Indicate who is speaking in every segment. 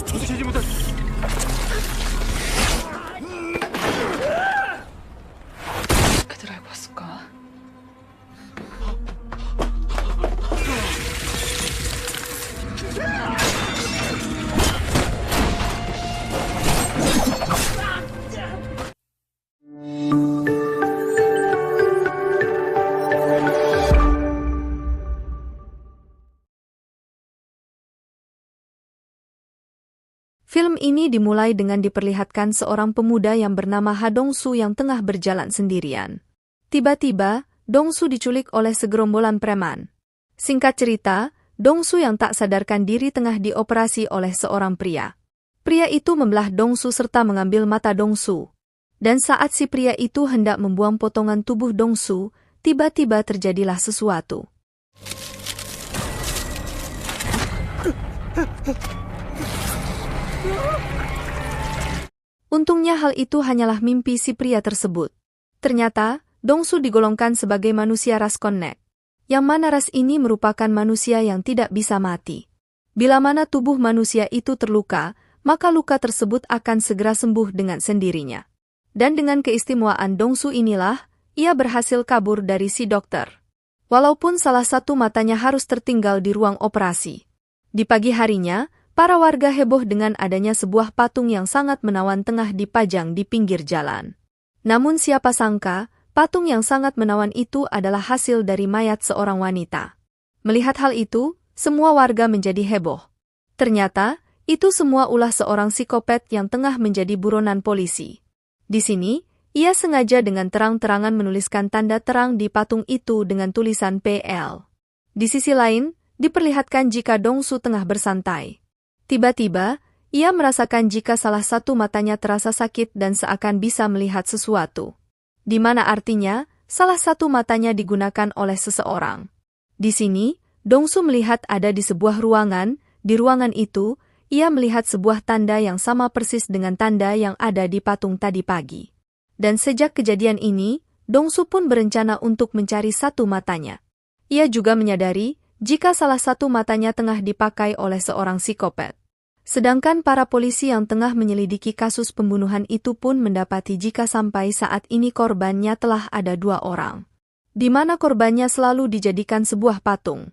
Speaker 1: 주체지 못한
Speaker 2: 어떻게들 알고 왔을까?
Speaker 3: Film ini dimulai dengan diperlihatkan seorang pemuda yang bernama Ha Dong-su yang tengah berjalan sendirian. Tiba-tiba, Dong-su diculik oleh segerombolan preman. Singkat cerita, Dong-su yang tak sadarkan diri tengah dioperasi oleh seorang pria. Pria itu membelah Dong-su serta mengambil mata Dong-su. Dan saat si pria itu hendak membuang potongan tubuh Dong-su, tiba-tiba terjadilah sesuatu. Untungnya hal itu hanyalah mimpi si pria tersebut. Ternyata, Dong-su digolongkan sebagai manusia ras Konnek, yang mana ras ini merupakan manusia yang tidak bisa mati. Bila mana tubuh manusia itu terluka, maka luka tersebut akan segera sembuh dengan sendirinya. Dan dengan keistimewaan Dong-su inilah, ia berhasil kabur dari si dokter. Walaupun salah satu matanya harus tertinggal di ruang operasi. Di pagi harinya, para warga heboh dengan adanya sebuah patung yang sangat menawan tengah dipajang di pinggir jalan. Namun siapa sangka, patung yang sangat menawan itu adalah hasil dari mayat seorang wanita. Melihat hal itu, semua warga menjadi heboh. Ternyata, itu semua ulah seorang psikopat yang tengah menjadi buronan polisi. Di sini, ia sengaja dengan terang-terangan menuliskan tanda terang di patung itu dengan tulisan PL. Di sisi lain, diperlihatkan jika Dong-su tengah bersantai. Tiba-tiba, ia merasakan jika salah satu matanya terasa sakit dan seakan bisa melihat sesuatu. Di mana artinya, salah satu matanya digunakan oleh seseorang. Di sini, Dong-su melihat ada di sebuah ruangan, di ruangan itu, ia melihat sebuah tanda yang sama persis dengan tanda yang ada di patung tadi pagi. Dan sejak kejadian ini, Dong-su pun berencana untuk mencari satu matanya. Ia juga menyadari, jika salah satu matanya tengah dipakai oleh seorang psikopat. Sedangkan para polisi yang tengah menyelidiki kasus pembunuhan itu pun mendapati jika sampai saat ini korbannya telah ada 2 orang. Di mana korbannya selalu dijadikan sebuah patung.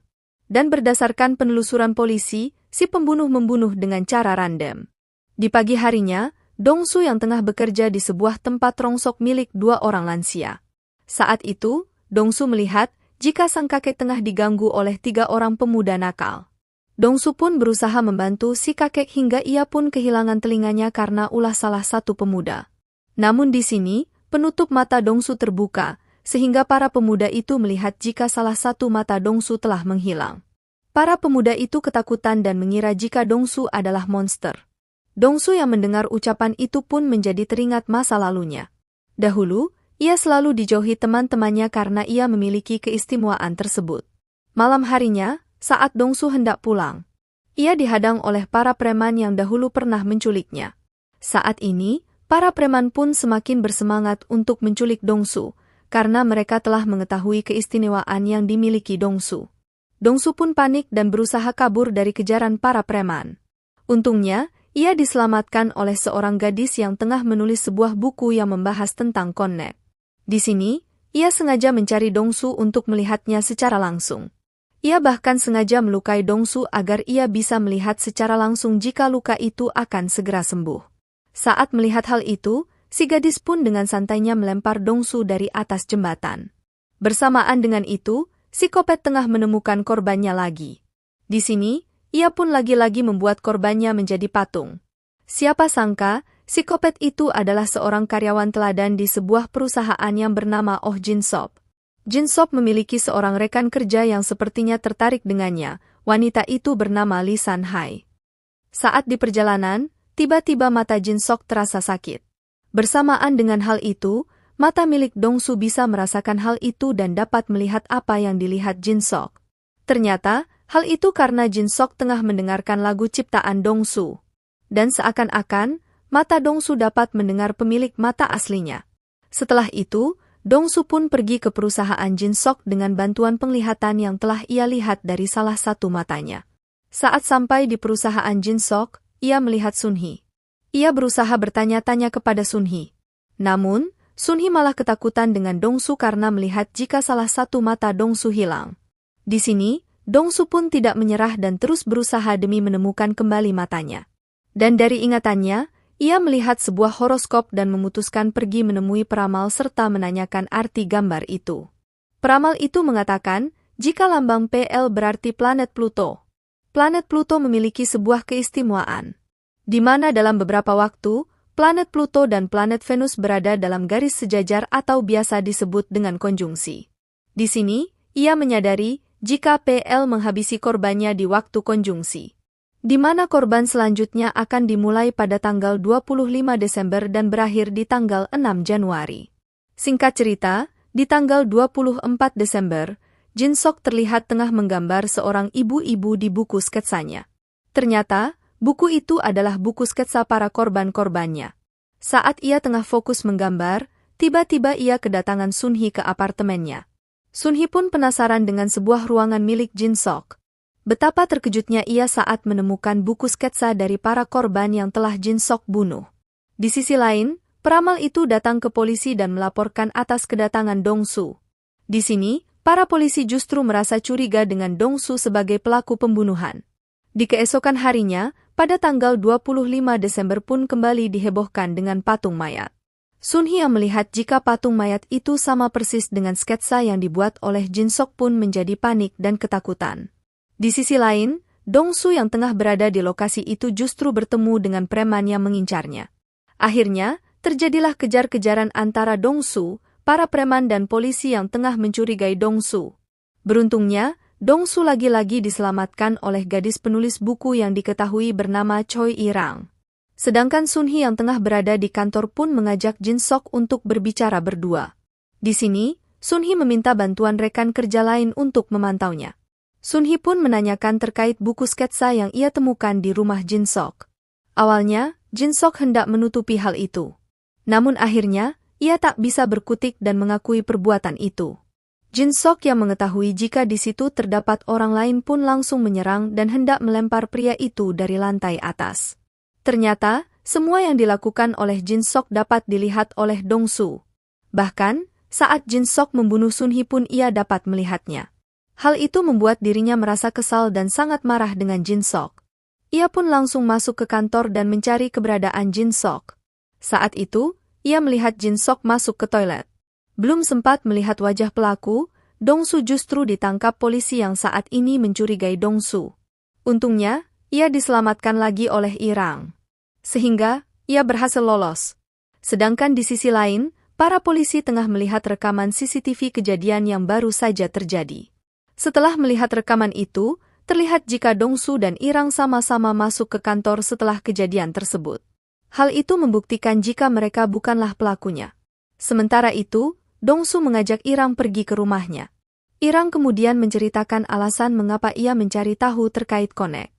Speaker 3: Dan berdasarkan penelusuran polisi, si pembunuh membunuh dengan cara random. Di pagi harinya, Dong-su yang tengah bekerja di sebuah tempat rongsok milik 2 orang lansia. Saat itu, Dong-su melihat, jika sang kakek tengah diganggu oleh 3 orang pemuda nakal. Dong-su pun berusaha membantu si kakek hingga ia pun kehilangan telinganya karena ulah salah satu pemuda. Namun di sini, penutup mata Dong-su terbuka, sehingga para pemuda itu melihat jika salah satu mata Dong-su telah menghilang. Para pemuda itu ketakutan dan mengira jika Dong-su adalah monster. Dong-su yang mendengar ucapan itu pun menjadi teringat masa lalunya. Dahulu, ia selalu dijauhi teman-temannya karena ia memiliki keistimewaan tersebut. Malam harinya, saat Dong-su hendak pulang, ia dihadang oleh para preman yang dahulu pernah menculiknya. Saat ini, para preman pun semakin bersemangat untuk menculik Dong-su, karena mereka telah mengetahui keistimewaan yang dimiliki Dong-su. Dong-su pun panik dan berusaha kabur dari kejaran para preman. Untungnya, ia diselamatkan oleh seorang gadis yang tengah menulis sebuah buku yang membahas tentang Konnek. Di sini, ia sengaja mencari Dong-su untuk melihatnya secara langsung. Ia bahkan sengaja melukai Dong-su agar ia bisa melihat secara langsung jika luka itu akan segera sembuh. Saat melihat hal itu, si gadis pun dengan santainya melempar Dong-su dari atas jembatan. Bersamaan dengan itu, psikopat tengah menemukan korbannya lagi. Di sini, ia pun lagi-lagi membuat korbannya menjadi patung. Siapa sangka, psikopat itu adalah seorang karyawan teladan di sebuah perusahaan yang bernama Oh Jin-sop. Jin-sop memiliki seorang rekan kerja yang sepertinya tertarik dengannya, wanita itu bernama Lee San-hai. Saat di perjalanan, tiba-tiba mata Jin-sop terasa sakit. Bersamaan dengan hal itu, mata milik Dong-su bisa merasakan hal itu dan dapat melihat apa yang dilihat Jin-sop. Ternyata, hal itu karena Jin-sop tengah mendengarkan lagu ciptaan Dong-su. Dan seakan-akan, mata Dongsu dapat mendengar pemilik mata aslinya. Setelah itu, Dongsu pun pergi ke perusahaan Jinsok dengan bantuan penglihatan yang telah ia lihat dari salah satu matanya. Saat sampai di perusahaan Jinsok, ia melihat Sunhee. Ia berusaha bertanya-tanya kepada Sunhee. Namun, Sunhee malah ketakutan dengan Dongsu karena melihat jika salah satu mata Dongsu hilang. Di sini, Dongsu pun tidak menyerah dan terus berusaha demi menemukan kembali matanya. Dan dari ingatannya, ia melihat sebuah horoskop dan memutuskan pergi menemui peramal serta menanyakan arti gambar itu. Peramal itu mengatakan, jika lambang PL berarti planet Pluto. Planet Pluto memiliki sebuah keistimewaan, di mana dalam beberapa waktu, planet Pluto dan planet Venus berada dalam garis sejajar atau biasa disebut dengan konjungsi. Di sini, ia menyadari jika PL menghabisi korbannya di waktu konjungsi, di mana korban selanjutnya akan dimulai pada tanggal 25 Desember dan berakhir di tanggal 6 Januari. Singkat cerita, di tanggal 24 Desember, Jinsok terlihat tengah menggambar seorang ibu-ibu di buku sketsanya. Ternyata, buku itu adalah buku sketsa para korban-korbannya. Saat ia tengah fokus menggambar, tiba-tiba ia kedatangan Sunhee ke apartemennya. Sunhee pun penasaran dengan sebuah ruangan milik Jinsok. Betapa terkejutnya ia saat menemukan buku sketsa dari para korban yang telah Jinsok bunuh. Di sisi lain, peramal itu datang ke polisi dan melaporkan atas kedatangan Dongsu. Di sini, para polisi justru merasa curiga dengan Dongsu sebagai pelaku pembunuhan. Di keesokan harinya, pada tanggal 25 Desember pun kembali dihebohkan dengan patung mayat. Sunhee yang melihat jika patung mayat itu sama persis dengan sketsa yang dibuat oleh Jinsok pun menjadi panik dan ketakutan. Di sisi lain, Dongsu yang tengah berada di lokasi itu justru bertemu dengan preman yang mengincarnya. Akhirnya, terjadilah kejar-kejaran antara Dongsu, para preman dan polisi yang tengah mencurigai Dongsu. Beruntungnya, Dongsu lagi-lagi diselamatkan oleh gadis penulis buku yang diketahui bernama Choi Irang. Sedangkan Sunhee yang tengah berada di kantor pun mengajak Jinsok untuk berbicara berdua. Di sini, Sunhee meminta bantuan rekan kerja lain untuk memantaunya. Sunhee pun menanyakan terkait buku sketsa yang ia temukan di rumah Jinsok. Awalnya, Jinsok hendak menutupi hal itu. Namun akhirnya, ia tak bisa berkutik dan mengakui perbuatan itu. Jinsok yang mengetahui jika di situ terdapat orang lain pun langsung menyerang dan hendak melempar pria itu dari lantai atas. Ternyata, semua yang dilakukan oleh Jinsok dapat dilihat oleh Dongsu. Bahkan, saat Jinsok membunuh Sunhee pun ia dapat melihatnya. Hal itu membuat dirinya merasa kesal dan sangat marah dengan Jinsok. Ia pun langsung masuk ke kantor dan mencari keberadaan Jinsok. Saat itu, ia melihat Jinsok masuk ke toilet. Belum sempat melihat wajah pelaku, Dongsu justru ditangkap polisi yang saat ini mencurigai Dongsu. Untungnya, ia diselamatkan lagi oleh Irang. Sehingga, ia berhasil lolos. Sedangkan di sisi lain, para polisi tengah melihat rekaman CCTV kejadian yang baru saja terjadi. Setelah melihat rekaman itu, terlihat jika Dongsu dan Irang sama-sama masuk ke kantor setelah kejadian tersebut. Hal itu membuktikan jika mereka bukanlah pelakunya. Sementara itu, Dongsu mengajak Irang pergi ke rumahnya. Irang kemudian menceritakan alasan mengapa ia mencari tahu terkait Konek.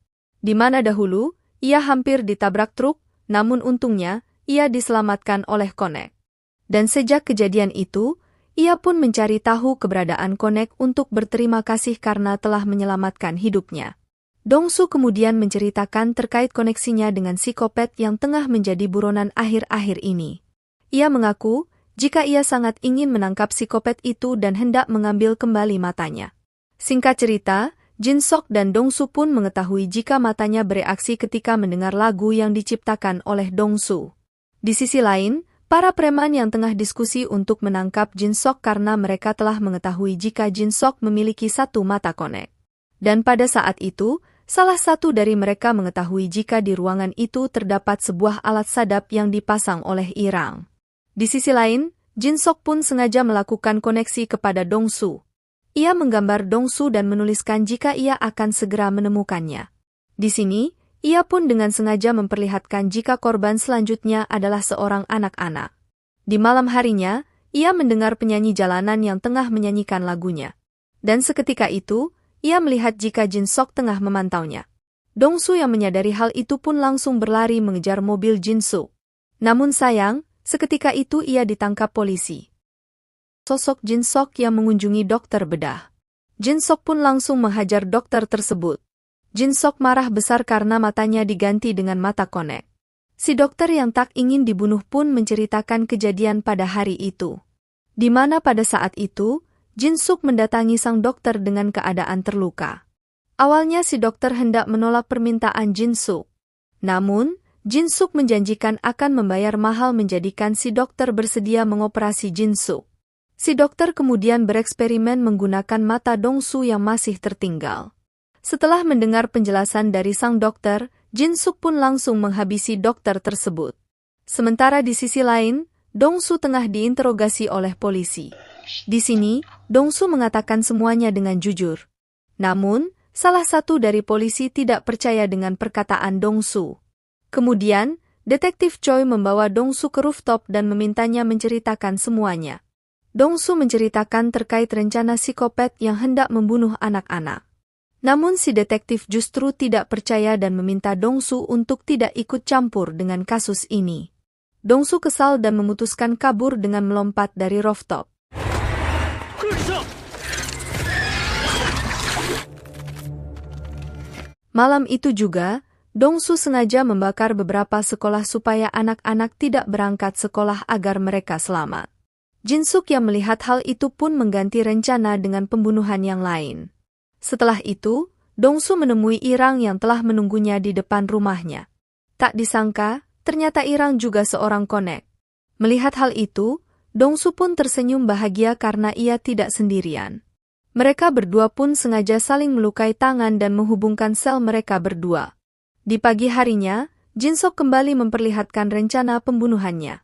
Speaker 3: Di mana dahulu, ia hampir ditabrak truk, namun untungnya, ia diselamatkan oleh Konek. Dan sejak kejadian itu, ia pun mencari tahu keberadaan Konek untuk berterima kasih karena telah menyelamatkan hidupnya. Dongsu kemudian menceritakan terkait koneksinya dengan psikopat yang tengah menjadi buronan akhir-akhir ini. Ia mengaku, jika ia sangat ingin menangkap psikopat itu dan hendak mengambil kembali matanya. Singkat cerita, Jinsok dan Dongsu pun mengetahui jika matanya bereaksi ketika mendengar lagu yang diciptakan oleh Dongsu. Di sisi lain, para preman yang tengah diskusi untuk menangkap Jinsok karena mereka telah mengetahui jika Jinsok memiliki satu mata Konek. Dan pada saat itu, salah satu dari mereka mengetahui jika di ruangan itu terdapat sebuah alat sadap yang dipasang oleh Irang. Di sisi lain, Jinsok pun sengaja melakukan koneksi kepada Dongsu. Ia menggambar Dongsu dan menuliskan jika ia akan segera menemukannya. Di sini, ia pun dengan sengaja memperlihatkan jika korban selanjutnya adalah seorang anak-anak. Di malam harinya, ia mendengar penyanyi jalanan yang tengah menyanyikan lagunya. Dan seketika itu, ia melihat jika Jinsok tengah memantaunya. Dongsu yang menyadari hal itu pun langsung berlari mengejar mobil Jinsok. Namun sayang, seketika itu ia ditangkap polisi. Sosok Jin Sok yang mengunjungi dokter bedah. Jin Sok pun langsung menghajar dokter tersebut. Jin Sok marah besar karena matanya diganti dengan mata konek. Si dokter yang tak ingin dibunuh pun menceritakan kejadian pada hari itu. Di mana pada saat itu, Jin Suk mendatangi sang dokter dengan keadaan terluka. Awalnya si dokter hendak menolak permintaan Jin Suk. Namun, Jin Suk menjanjikan akan membayar mahal menjadikan si dokter bersedia mengoperasi Jin Suk. Si dokter kemudian bereksperimen menggunakan mata Dong Su yang masih tertinggal. Setelah mendengar penjelasan dari sang dokter, Jin Suk pun langsung menghabisi dokter tersebut. Sementara di sisi lain, Dong Su tengah diinterogasi oleh polisi. Di sini, Dong Su mengatakan semuanya dengan jujur. Namun, salah satu dari polisi tidak percaya dengan perkataan Dong Su. Kemudian, detektif Choi membawa Dong Su ke rooftop dan memintanya menceritakan semuanya. Dong Su menceritakan terkait rencana psikopat yang hendak membunuh anak-anak. Namun si detektif justru tidak percaya dan meminta Dong Su untuk tidak ikut campur dengan kasus ini. Dong Su kesal dan memutuskan kabur dengan melompat dari rooftop. Malam itu juga, Dong Su sengaja membakar beberapa sekolah supaya anak-anak tidak berangkat sekolah agar mereka selamat. Jin Suk yang melihat hal itu pun mengganti rencana dengan pembunuhan yang lain. Setelah itu, Dong Su menemui Irang yang telah menunggunya di depan rumahnya. Tak disangka, ternyata Irang juga seorang konek. Melihat hal itu, Dong Su pun tersenyum bahagia karena ia tidak sendirian. Mereka berdua pun sengaja saling melukai tangan dan menghubungkan sel mereka berdua. Di pagi harinya, Jin Sok kembali memperlihatkan rencana pembunuhannya.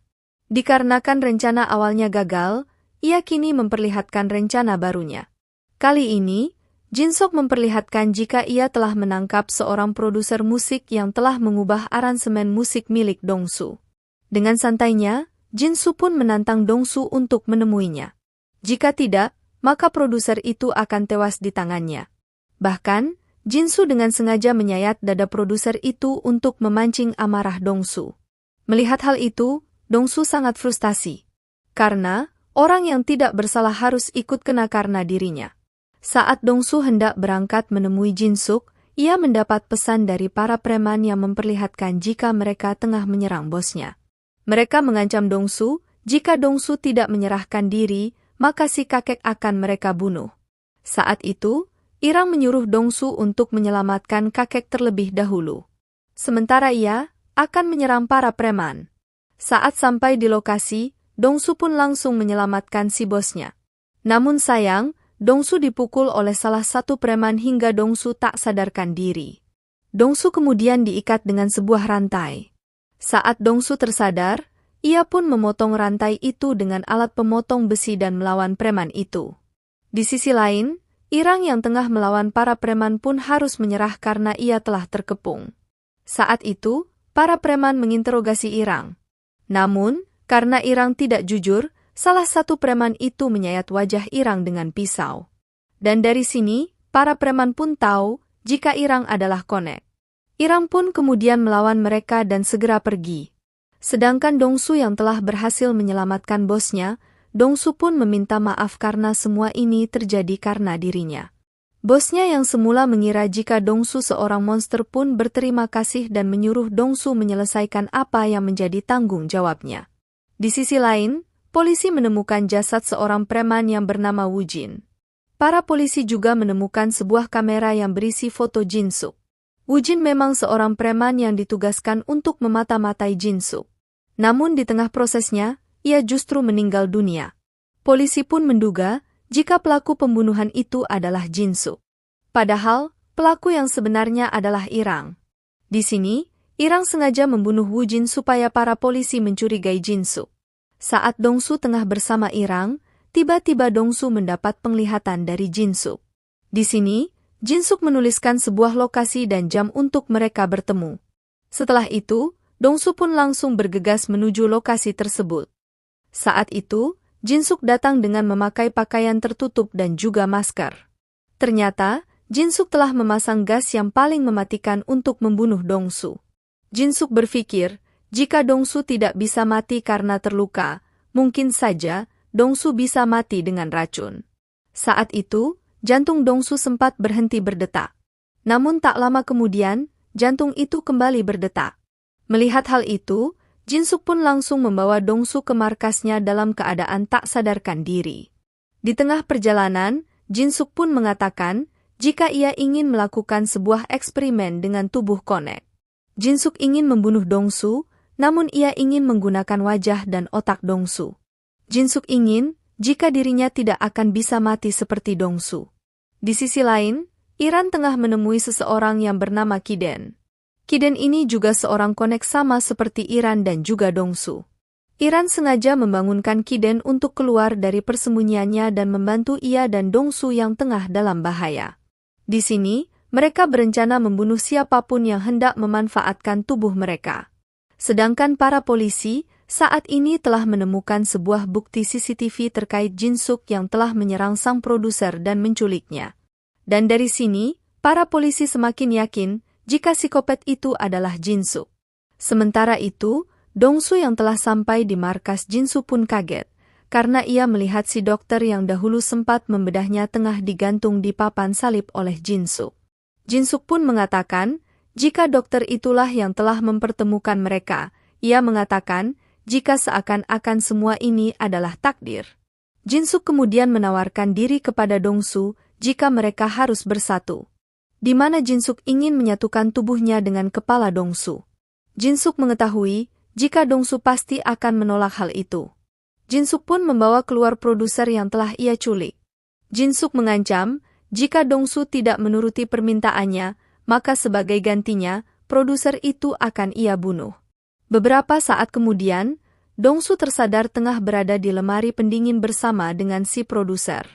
Speaker 3: Dikarenakan rencana awalnya gagal, ia kini memperlihatkan rencana barunya. Kali ini, Jin Sok memperlihatkan jika ia telah menangkap seorang produser musik yang telah mengubah aransemen musik milik Dong Su. Dengan santainya, Jin Su pun menantang Dong Su untuk menemuinya. Jika tidak, maka produser itu akan tewas di tangannya. Bahkan, Jin Su dengan sengaja menyayat dada produser itu untuk memancing amarah Dong Su. Melihat hal itu, Dong Su sangat frustasi. Karena, orang yang tidak bersalah harus ikut kena karena dirinya. Saat Dong Su hendak berangkat menemui Jin Suk, ia mendapat pesan dari para preman yang memperlihatkan jika mereka tengah menyerang bosnya. Mereka mengancam Dong Su, jika Dong Su tidak menyerahkan diri, maka si kakek akan mereka bunuh. Saat itu, Irang menyuruh Dong Su untuk menyelamatkan kakek terlebih dahulu. Sementara ia akan menyerang para preman. Saat sampai di lokasi, Dong Su pun langsung menyelamatkan si bosnya. Namun sayang, Dong Su dipukul oleh salah satu preman hingga Dong Su tak sadarkan diri. Dong Su kemudian diikat dengan sebuah rantai. Saat Dong Su tersadar, ia pun memotong rantai itu dengan alat pemotong besi dan melawan preman itu. Di sisi lain, Irang yang tengah melawan para preman pun harus menyerah karena ia telah terkepung. Saat itu, para preman menginterogasi Irang. Namun, karena Irang tidak jujur, salah satu preman itu menyayat wajah Irang dengan pisau. Dan dari sini, para preman pun tahu jika Irang adalah konek. Irang pun kemudian melawan mereka dan segera pergi. Sedangkan Dong Su yang telah berhasil menyelamatkan bosnya, Dong Su pun meminta maaf karena semua ini terjadi karena dirinya. Bosnya yang semula mengira jika Dong Su seorang monster pun berterima kasih dan menyuruh Dong Su menyelesaikan apa yang menjadi tanggung jawabnya. Di sisi lain, polisi menemukan jasad seorang preman yang bernama Wu Jin. Para polisi juga menemukan sebuah kamera yang berisi foto Jin Suk. Wu Jin memang seorang preman yang ditugaskan untuk memata-matai Jin Suk. Namun di tengah prosesnya, ia justru meninggal dunia. Polisi pun menduga jika pelaku pembunuhan itu adalah Jin Suk. Padahal, pelaku yang sebenarnya adalah Irang. Di sini, Irang sengaja membunuh Wu Jin supaya para polisi mencurigai Jin Suk. Saat Dong Su tengah bersama Irang, tiba-tiba Dong Su mendapat penglihatan dari Jin Suk. Di sini, Jin Suk menuliskan sebuah lokasi dan jam untuk mereka bertemu. Setelah itu, Dong Su pun langsung bergegas menuju lokasi tersebut. Saat itu, Jin Suk datang dengan memakai pakaian tertutup dan juga masker. Ternyata, Jin Suk telah memasang gas yang paling mematikan untuk membunuh Dong Su. Jin Suk berpikir, Jika Dongsu tidak bisa mati karena terluka, mungkin saja Dongsu bisa mati dengan racun. Saat itu, jantung Dongsu sempat berhenti berdetak. Namun tak lama kemudian, jantung itu kembali berdetak. Melihat hal itu, Jin-suk pun langsung membawa Dongsu ke markasnya dalam keadaan tak sadarkan diri. Di tengah perjalanan, Jin-suk pun mengatakan jika ia ingin melakukan sebuah eksperimen dengan tubuh Konek. Jin-suk ingin membunuh Dongsu, namun ia ingin menggunakan wajah dan otak Dongsu. Jin-suk ingin jika dirinya tidak akan bisa mati seperti Dongsu. Di sisi lain, Iran tengah menemui seseorang yang bernama Kiden. Kiden ini juga seorang Konek sama seperti Iran dan juga Dongsu. Iran sengaja membangunkan Kiden untuk keluar dari persembunyiannya dan membantu ia dan Dongsu yang tengah dalam bahaya. Di sini, mereka berencana membunuh siapapun yang hendak memanfaatkan tubuh mereka. Sedangkan para polisi saat ini telah menemukan sebuah bukti CCTV terkait Jin-suk yang telah menyerang sang produser dan menculiknya. Dan dari sini, para polisi semakin yakin jika psikopat itu adalah Jin-suk. Sementara itu, Dongsu yang telah sampai di markas Jin-suk pun kaget, karena ia melihat si dokter yang dahulu sempat membedahnya tengah digantung di papan salib oleh Jin-suk. Jin-suk pun mengatakan, jika dokter itulah yang telah mempertemukan mereka, ia mengatakan, jika seakan-akan semua ini adalah takdir. Jin-suk kemudian menawarkan diri kepada Dongsu jika mereka harus bersatu. Di mana Jin-suk ingin menyatukan tubuhnya dengan kepala Dongsu. Jin-suk mengetahui jika Dongsu pasti akan menolak hal itu. Jin-suk pun membawa keluar produser yang telah ia culik. Jin-suk mengancam, jika Dongsu tidak menuruti permintaannya, maka sebagai gantinya, produser itu akan ia bunuh. Beberapa saat kemudian, Dongsu tersadar tengah berada di lemari pendingin bersama dengan si produser.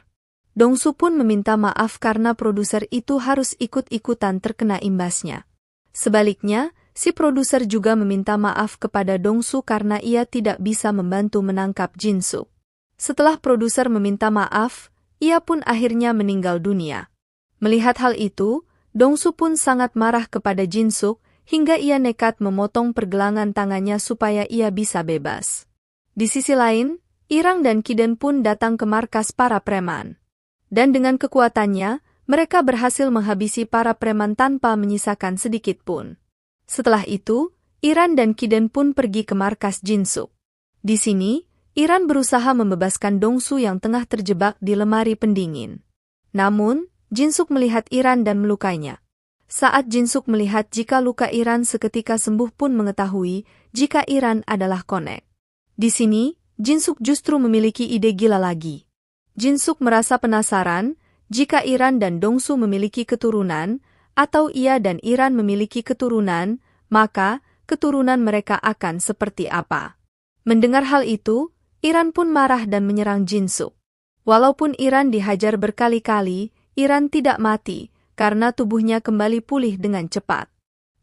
Speaker 3: Dongsu pun meminta maaf karena produser itu harus ikut-ikutan terkena imbasnya. Sebaliknya, si produser juga meminta maaf kepada Dongsu karena ia tidak bisa membantu menangkap Jin-suk. Setelah produser meminta maaf, ia pun akhirnya meninggal dunia. Melihat hal itu, Dongsu pun sangat marah kepada Jin-suk hingga ia nekat memotong pergelangan tangannya supaya ia bisa bebas. Di sisi lain, Irang dan Kiden pun datang ke markas para preman. Dan dengan kekuatannya, mereka berhasil menghabisi para preman tanpa menyisakan sedikit pun. Setelah itu, Iran dan Kiden pun pergi ke markas Jin-suk. Di sini, Iran berusaha membebaskan Dongsu yang tengah terjebak di lemari pendingin. Namun, Jin-suk melihat Iran dan melukainya. Saat Jin-suk melihat jika luka Iran seketika sembuh pun mengetahui jika Iran adalah Konek. Di sini, Jin-suk justru memiliki ide gila lagi. Jin-suk merasa penasaran jika Iran dan Dongsu memiliki keturunan, atau ia dan Iran memiliki keturunan, maka keturunan mereka akan seperti apa. Mendengar hal itu, Iran pun marah dan menyerang Jin-suk. Walaupun Iran dihajar berkali-kali, Iran tidak mati karena tubuhnya kembali pulih dengan cepat.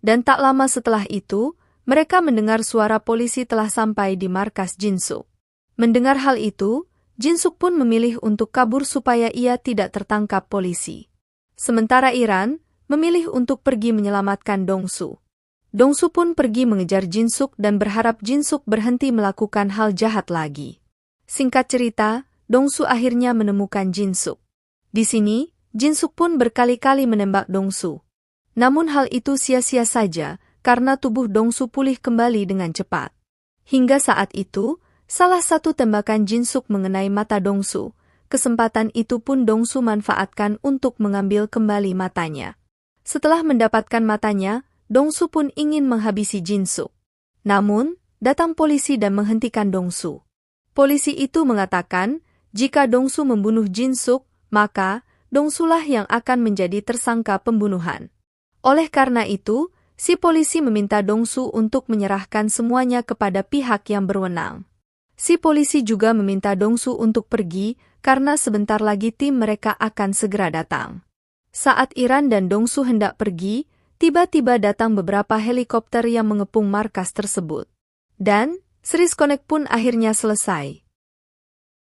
Speaker 3: Dan tak lama setelah itu, mereka mendengar suara polisi telah sampai di markas Jin-suk. Mendengar hal itu, Jin-suk pun memilih untuk kabur supaya ia tidak tertangkap polisi. Sementara Iran memilih untuk pergi menyelamatkan Dongsu. Dongsu pun pergi mengejar Jin-suk dan berharap Jin-suk berhenti melakukan hal jahat lagi. Singkat cerita, Dongsu akhirnya menemukan Jin-suk. Di sini, Jin-suk pun berkali-kali menembak Dongsu. Namun hal itu sia-sia saja karena tubuh Dongsu pulih kembali dengan cepat. Hingga saat itu, salah satu tembakan Jin-suk mengenai mata Dongsu. Kesempatan itu pun Dongsu manfaatkan untuk mengambil kembali matanya. Setelah mendapatkan matanya, Dongsu pun ingin menghabisi Jin-suk. Namun, datang polisi dan menghentikan Dongsu. Polisi itu mengatakan, jika Dongsu membunuh Jin-suk, maka Dongsulah yang akan menjadi tersangka pembunuhan. Oleh karena itu, si polisi meminta Dongsu untuk menyerahkan semuanya kepada pihak yang berwenang. Si polisi juga meminta Dongsu untuk pergi, karena sebentar lagi tim mereka akan segera datang. Saat Iran dan Dongsu hendak pergi, tiba-tiba datang beberapa helikopter yang mengepung markas tersebut. Dan, series Konek pun akhirnya selesai.